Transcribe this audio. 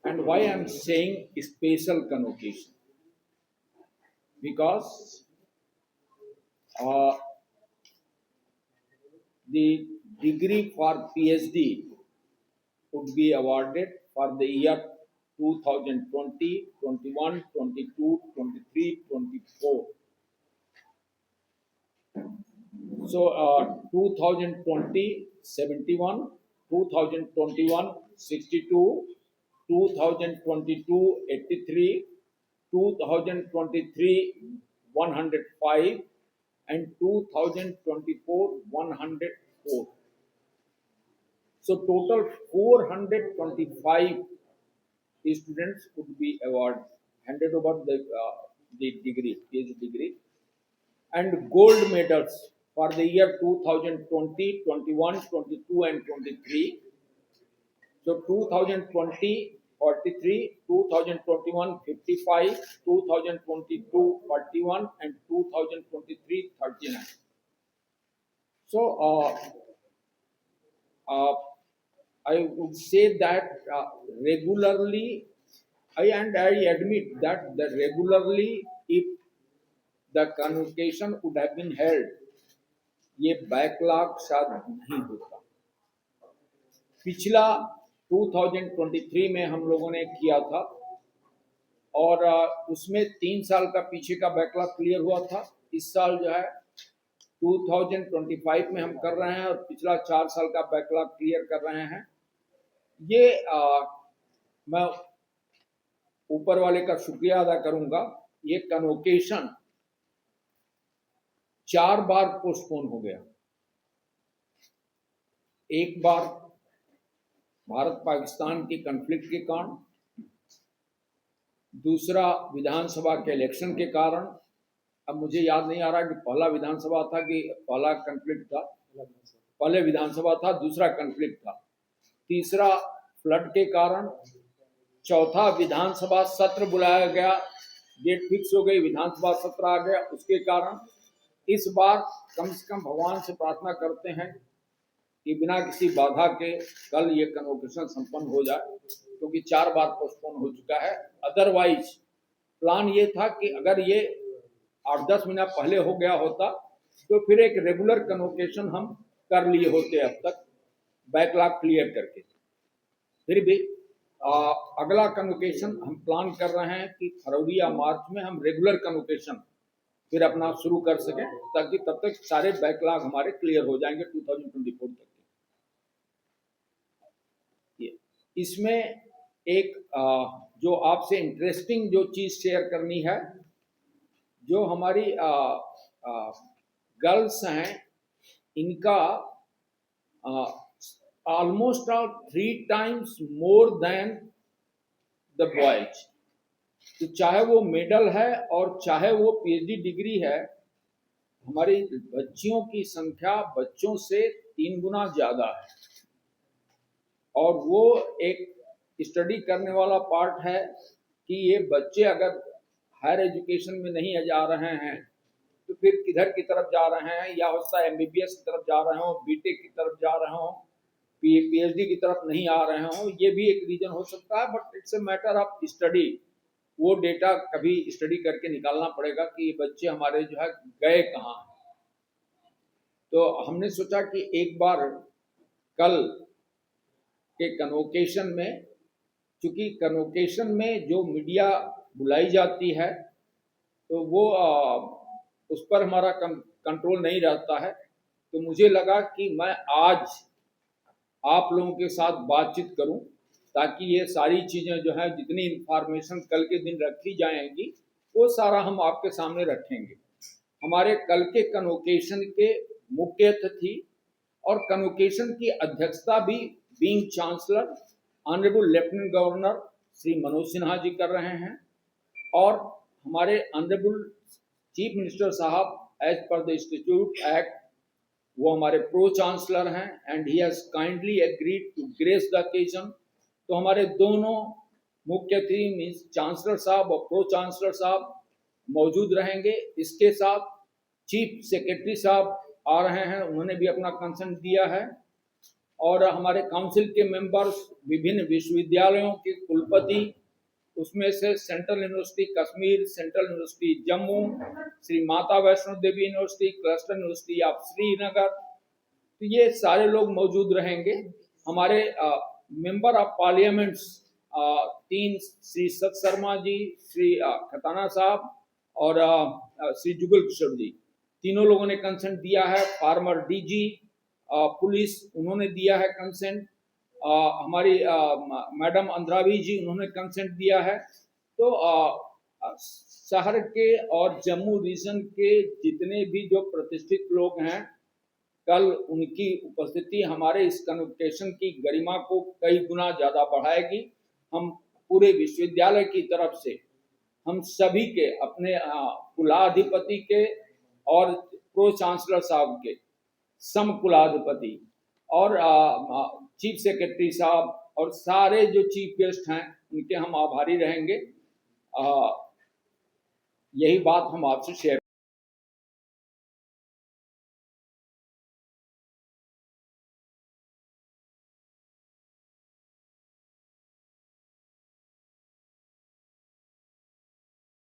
And why I'm saying special convocation? Because the degree for PhD would be awarded for the year 2020, 21, 22, 23, 24. So 2020, 71, 2021, 62, 2022, 83, 2023, 105, and 2024, 104. So total 425 students would be handed over the degree, PhD degree, and gold medals for the year 2020, 21, 22, and 23. So 2020, 43, 2021, 55, 2022, 41, and 2023, 39. So I would say that regularly, I admit that regularly, if the convocation would have been held, ये backlog शायद नहीं होता। पिछला 2023 में हम लोगों ने किया था और उसमें 3 साल का पीछे का बैकलॉग क्लियर हुआ था। इस साल जो है 2025 में हम कर रहे हैं और पिछला 4 साल का बैकलॉग क्लियर कर रहे हैं। ये मैं ऊपर वाले का शुक्रिया अदा करूंगा। ये कन्वोकेशन 4 बार पोस्टपोन हो गया। एक बार भारत पाकिस्तान की कॉन्फ्लिक्ट के कारण, दूसरा विधानसभा के इलेक्शन के कारण। अब मुझे याद नहीं आ रहा कि पहला विधानसभा था कि पहला कॉन्फ्लिक्ट था। पहले विधानसभा था, दूसरा कॉन्फ्लिक्ट था। तीसरा फ्लड के कारण। चौथा विधानसभा सत्र बुलाया गया, डेट फिक्स हो गई, विधानसभा सत्र आ गया, उसके कारण। इस बार कम से कम भगवान से प्रार्थना करते हैं कि बिना किसी बाधा के कल ये कन्वोकेशन संपन्न हो जाए, क्योंकि 4 बार पोस्टपोन हो चुका है। अदरवाइज प्लान ये था कि अगर ये 8-10 महीना पहले हो गया होता तो फिर एक रेगुलर कन्वोकेशन हम कर लिए होते अब तक, बैकलॉग क्लियर करके। फिर भी अगला कन्वोकेशन हम प्लान कर रहे हैं कि फरवरी या मार्च में हम रेगुलर कन्वोकेशन फिर अपना शुरू कर सकें, ताकि तब तक सारे बैकलॉग हमारे क्लियर हो जाएंगे 2024 तक। इसमें एक जो आपसे इंटरेस्टिंग जो चीज शेयर करनी है, जो हमारी गर्ल्स हैं, इनका almost 3 times more than the boys. तो चाहे वो मेडल है और चाहे वो पीएचडी डिग्री है, हमारी बच्चियों की संख्या बच्चों से 3 गुना ज्यादा है। और वो एक स्टडी करने वाला पार्ट है कि ये बच्चे अगर हायर एजुकेशन में नहीं जा रहे हैं तो फिर किधर की तरफ जा रहे हैं, या हो सकता है एमबीबीएस की तरफ जा रहे हो, बीटेक की तरफ जा रहे हो, पीएचडी की तरफ नहीं आ रहे हो। ये भी एक रीजन हो सकता है, but it's a matter of study. वो डेटा कभी स्टडी करके निकालना पड़ेगा कि ये बच्चे हमारे जो है गए कहाँ हैं। तो हमने सोचा कि एक बार कल के कन्वोकेशन में, चूंकि कन्वोकेशन में जो मीडिया बुलाई जाती है तो वो उस पर हमारा कंट्रोल नहीं रहता है, तो मुझे लगा कि मैं आज आप लोगों के साथ बातचीत करूं, ताकि ये सारी चीज़ें जो है, जितनी इंफॉर्मेशन कल के दिन रखी जाएंगी, वो सारा हम आपके सामने रखेंगे। हमारे कल के कन्वोकेशन के मुख्य अतिथि और कन्वोकेशन की अध्यक्षता भी being chancellor honourable lieutenant governor Shri Manoj Sinha ji कर रहे हैं, और हमारे ऑनरेबल चीफ मिनिस्टर साहब as per the institute act वो हमारे प्रो चांसलर हैं, and he has kindly agreed to grace the occasion. तो हमारे दोनों मुख्य अतिथि मीन्स चांसलर साहब और प्रो चांसलर साहब मौजूद रहेंगे। इसके साथ चीफ सेक्रेटरी साहब आ रहे हैं, उन्होंने भी अपना कंसेंट दिया है। और हमारे काउंसिल के मेंबर्स, विभिन्न विश्वविद्यालयों के कुलपति, उसमें से central university Kashmir, central university Jammu, Shri Mata Vaishno Devi university, cluster university of Srinagar, तो ये सारे लोग मौजूद रहेंगे। हमारे मेंबर ऑफ पार्लियामेंट्स 3 श्री सत शर्मा जी, श्री खताना साहब और श्री जुगल किशोर जी, तीनों लोगों ने कंसेंट दिया है। फार्मर डीजी पुलिस, उन्होंने दिया है कंसेंट। हमारी मैडम अंद्रावी जी, उन्होंने कंसेंट दिया है। तो शहर के और जम्मू रीजन के जितने भी जो प्रतिष्ठित लोग हैं, कल उनकी उपस्थिति हमारे इस कन्वोकेशन की गरिमा को कई गुना ज़्यादा बढ़ाएगी। हम पूरे विश्वविद्यालय की तरफ से हम सभी के, अपने कुलाधिपति के और प्रो चांसलर साहब के, सम कुलाधिपति और चीफ सेक्रेटरी साहब और सारे जो चीफ गेस्ट हैं, उनके हम आभारी रहेंगे। यही बात हम आपसे शेयर